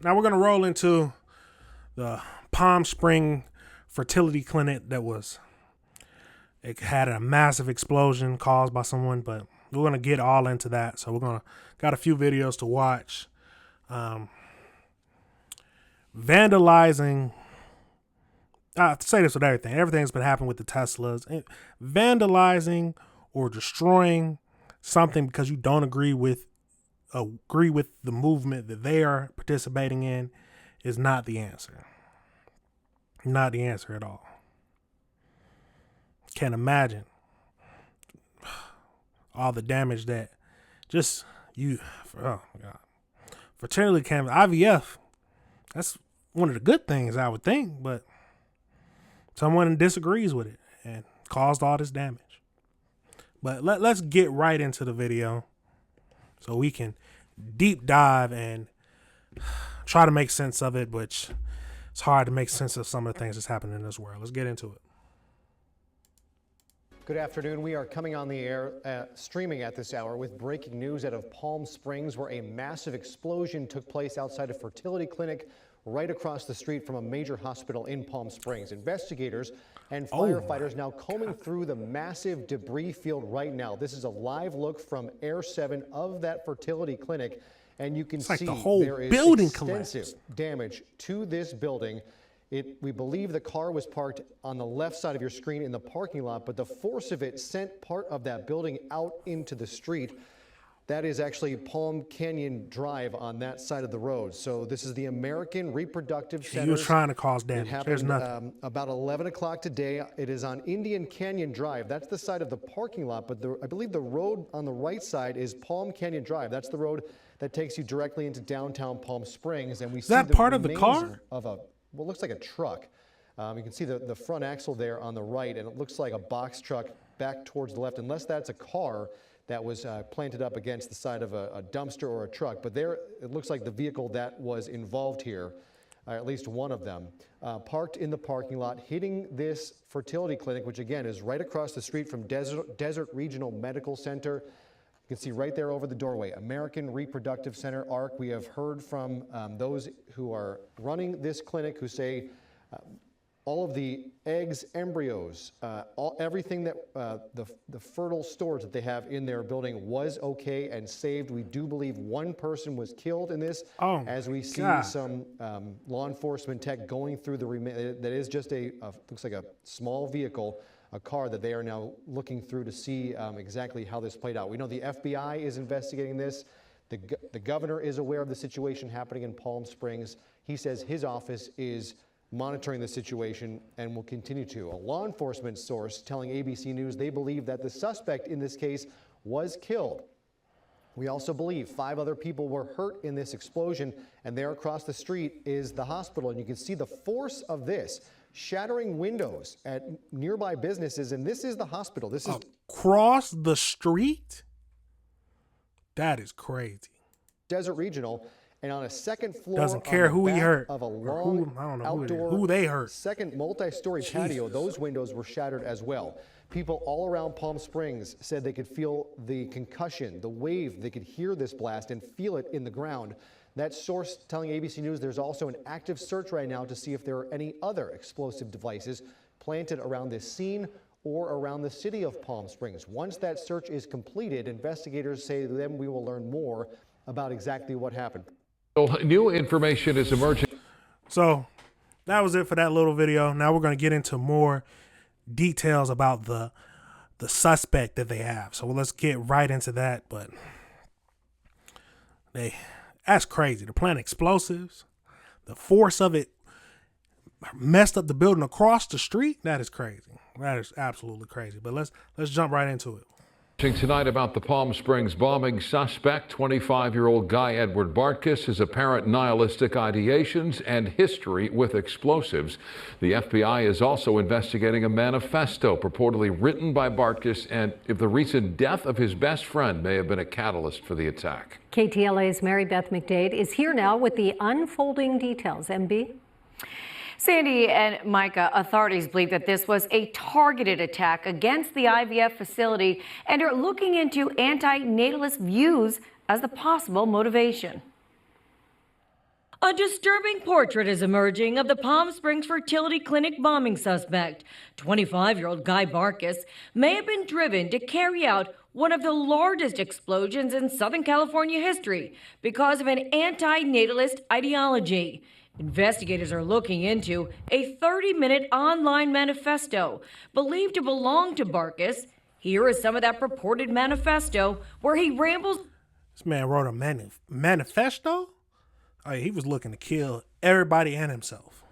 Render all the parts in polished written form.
Now we're going to roll into the Palm Spring fertility clinic it had a massive explosion caused by someone, but we're going to get all into that. So got a few videos to watch. Vandalizing. I have to say this with everything. Everything's been happening with the Teslas. Vandalizing or destroying something because you don't agree with the movement that they are participating in is not the answer. Not the answer at all. Can't imagine all the damage that oh my God. Fertility camp, IVF, that's one of the good things I would think, but someone disagrees with it and caused all this damage. But let's get right into the video so we can deep dive and try to make sense of it, which it's hard to make sense of some of the things that's happening in this world. Let's get into it. Good afternoon. We are coming on the air, streaming at this hour with breaking news out of Palm Springs, where a massive explosion took place outside a fertility clinic right across the street from a major hospital in Palm Springs. Investigators and firefighters now combing through the massive debris field right now. This is a live look from Air 7 of that fertility clinic, and you can see the whole there is building extensive damage to this building. We believe the car was parked on the left side of your screen in the parking lot, but the force of it sent part of that building out into the street. That is actually Palm Canyon Drive on that side of the road. So this is the American Reproductive Center. He was trying to cause damage. It happened, there's nothing. About 11 o'clock today. It is on Indian Canyon Drive. That's the side of the parking lot, but I believe the road on the right side is Palm Canyon Drive. That's the road that takes you directly into downtown Palm Springs. And we see that part of the car? Of what looks like a truck. You can see the front axle there on the right, and it looks like a box truck back towards the left, unless that's a car that was planted up against the side of a dumpster or a truck. But there, it looks like the vehicle that was involved here, at least one of them, parked in the parking lot, hitting this fertility clinic, which again is right across the street from Desert Regional Medical Center. You can see right there over the doorway, American Reproductive Center, ARC. We have heard from those who are running this clinic who say all of the eggs, embryos, everything that the fertile stores that they have in their building was okay and saved. We do believe one person was killed in this, as we see some law enforcement tech going through that is just looks like a small vehicle, a car that they are now looking through to see exactly how this played out. We know the FBI is investigating this. The governor is aware of the situation happening in Palm Springs. He says his office is monitoring the situation and will continue to. A law enforcement source telling ABC News they believe that the suspect in this case was killed. We also believe 5 other people were hurt in this explosion, and there across the street is the hospital. And you can see the force of this shattering windows at nearby businesses, and this is the hospital. This is across the street? That is crazy. Desert Regional. And on a second floor, doesn't care who he hurt of a long outdoor who they hurt. Second multi-story patio, those windows were shattered as well. People all around Palm Springs said they could feel the concussion, the wave. They could hear this blast and feel it in the ground. That source telling ABC News there's also an active search right now to see if there are any other explosive devices planted around this scene or around the city of Palm Springs. Once that search is completed, investigators say then we will learn more about exactly what happened. New information is emerging. So that was it for that little video. Now we're going to get into more details about the suspect that they have. So let's get right into that. But that's crazy. They're planting explosives. The force of it messed up the building across the street. That is crazy. That is absolutely crazy. But let's jump right into it. Tonight about the Palm Springs bombing suspect, 25-year-old Guy Edward Bartkus, his apparent nihilistic ideations and history with explosives. The FBI is also investigating a manifesto purportedly written by Bartkus, and if the recent death of his best friend may have been a catalyst for the attack. KTLA's Mary Beth McDade is here now with the unfolding details. MB? Sandy and Micah, authorities believe that this was a targeted attack against the IVF facility and are looking into anti-natalist views as the possible motivation. A disturbing portrait is emerging of the Palm Springs fertility clinic bombing suspect. 25-year-old Guy Barkas may have been driven to carry out one of the largest explosions in Southern California history because of an anti-natalist ideology. Investigators are looking into a 30-minute online manifesto believed to belong to Barkas. Here is some of that purported manifesto where he rambles This man wrote a manifesto? Oh, yeah, he was looking to kill everybody and himself.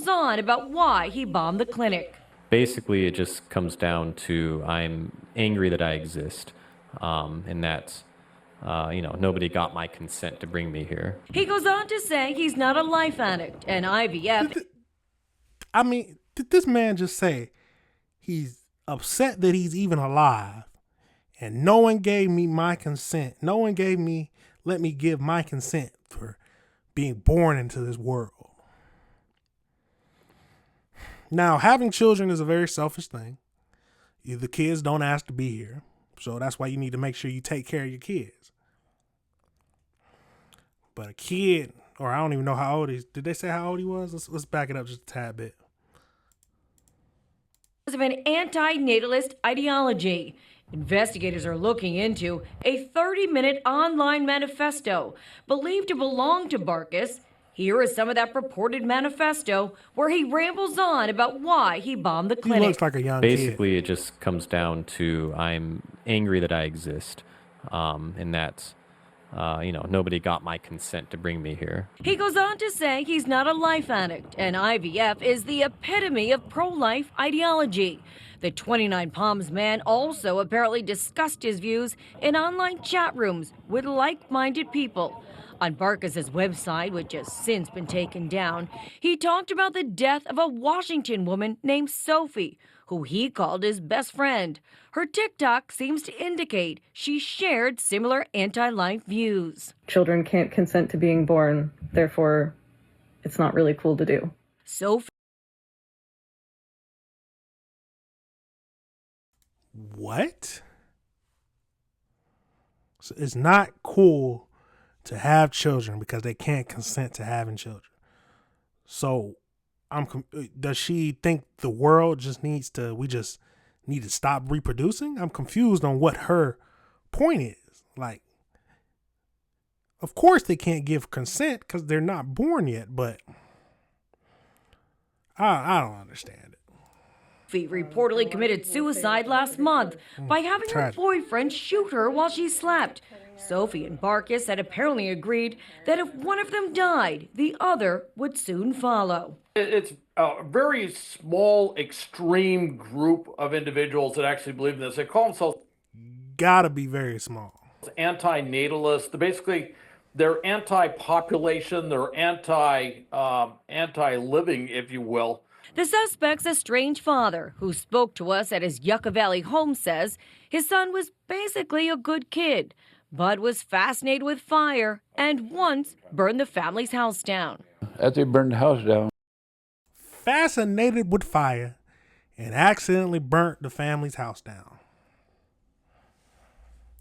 on about why he bombed the clinic. Basically, it just comes down to I'm angry that I exist, and that, nobody got my consent to bring me here. He goes on to say he's not a life addict, and IVF I mean, did this man just say he's upset that he's even alive and no one gave me my consent? No one let me give my consent for being born into this world. Now, having children is a very selfish thing. The kids don't ask to be here. So that's why you need to make sure you take care of your kids. But a kid, or I don't even know how old he is. Did they say how old he was? Let's back it up just a tad bit. of an anti-natalist ideology. Investigators are looking into a 30-minute online manifesto believed to belong to Barkas. Here is some of that purported manifesto where he rambles on about why he bombed the clinic. He looks like a young kid. Basically, it just comes down to I'm angry that I exist, and that, nobody got my consent to bring me here. He goes on to say he's not a life addict, and IVF is the epitome of pro-life ideology. The 29 Palms man also apparently discussed his views in online chat rooms with like-minded people. On Barkas' website, which has since been taken down, he talked about the death of a Washington woman named Sophie, who he called his best friend. Her TikTok seems to indicate she shared similar anti-life views. Children can't consent to being born, therefore it's not really cool to do. Sophie What? So it's not cool to have children because they can't consent to having children. So does she think the world we just need to stop reproducing? I'm confused on what her point is. Like, of course they can't give consent because they're not born yet, but I don't understand it. reportedly committed suicide last month by having her boyfriend shoot her while she slept. Sophie and Barkas had apparently agreed that if one of them died, the other would soon follow. It's a very small, extreme group of individuals that actually believe in this. They call themselves Gotta be very small. Anti-natalists. They're anti-population. They're anti-living, if you will. The suspect's estranged father, who spoke to us at his Yucca Valley home, says his son was basically a good kid, but was fascinated with fire and once burned the family's house down. After they burned the house down. Fascinated with fire and accidentally burnt the family's house down.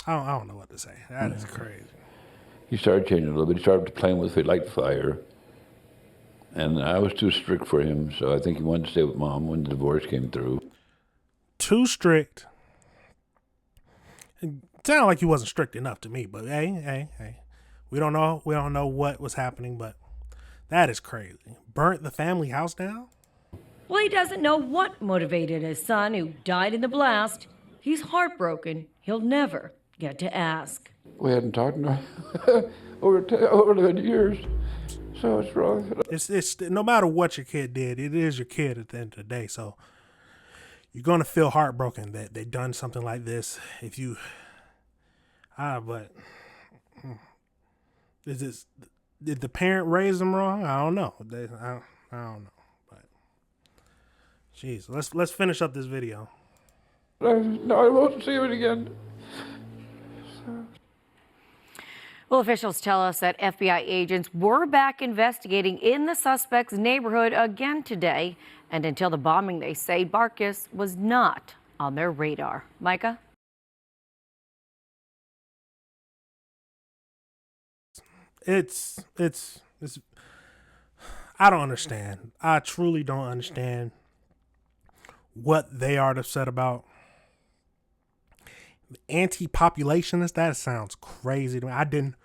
I don't know what to say. That is crazy. He started changing a little bit. He started playing with it like fire. And I was too strict for him, so I think he wanted to stay with Mom when the divorce came through. Too strict. It sounded like he wasn't strict enough to me, but hey. We don't know what was happening, but that is crazy. Burnt the family house down? Well, he doesn't know what motivated his son, who died in the blast. He's heartbroken. He'll never get to ask. We hadn't talked in over 11 years. So it's wrong. It's no matter what your kid did, it is your kid at the end of the day. So you're gonna feel heartbroken that they done something like this. If you, but did the parent raise them wrong? I don't know. I don't know. But jeez, let's finish up this video. No, I won't see it again. Well, officials tell us that FBI agents were back investigating in the suspect's neighborhood again today. And until the bombing, they say Barkas was not on their radar. Micah? It's I don't understand. I truly don't understand what they are upset about. Anti-populationist, that sounds crazy to me. I didn't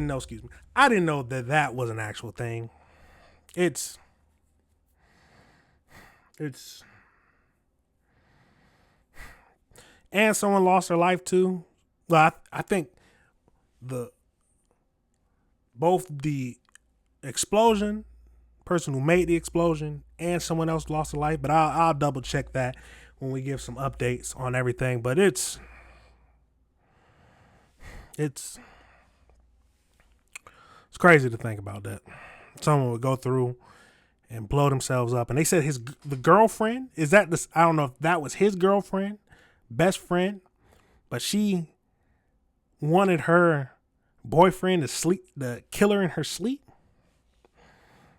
know, excuse me. I didn't know that was an actual thing. It's and someone lost their life too. Well, I think both the explosion, person who made the explosion, and someone else lost their life, but I'll double check that when we give some updates on everything. But it's crazy to think about that. Someone would go through and blow themselves up. And they said the girlfriend, I don't know if that was his girlfriend, best friend, but she wanted her boyfriend to kill her in her sleep.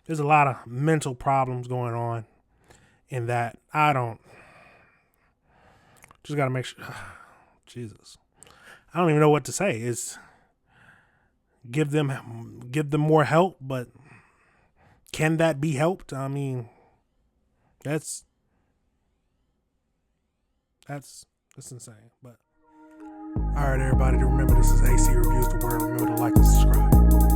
There's a lot of mental problems going on in that. Just got to make sure. Jesus. I don't even know what to say. It's give them more help, but can that be helped? I mean, that's insane. But all right, everybody, remember this is AC Reviews the Word. Remember to like and subscribe.